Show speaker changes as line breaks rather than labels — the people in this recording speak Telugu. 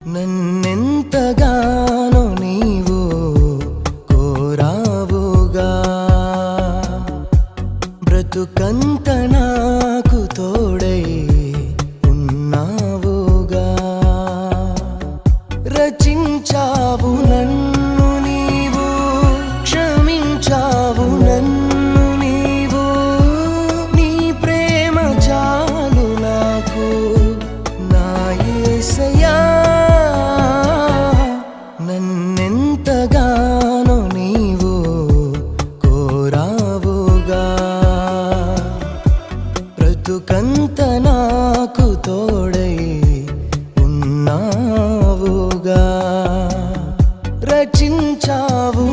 నన్నెంతగానో నీవు కోరావుగా, బ్రతుకంత నాకు తోడై ఉన్నావుగా. రచించావు నన్ను నీవు, క్షమించావు నన్ను నీవు. నీ ప్రేమ చాలు నాకు నా యేసయ్యా. నన్నెంతగానో నీవు కోరావుగా, బ్రతుకంత నాకు తోడై ఉన్నావుగా. రచించావు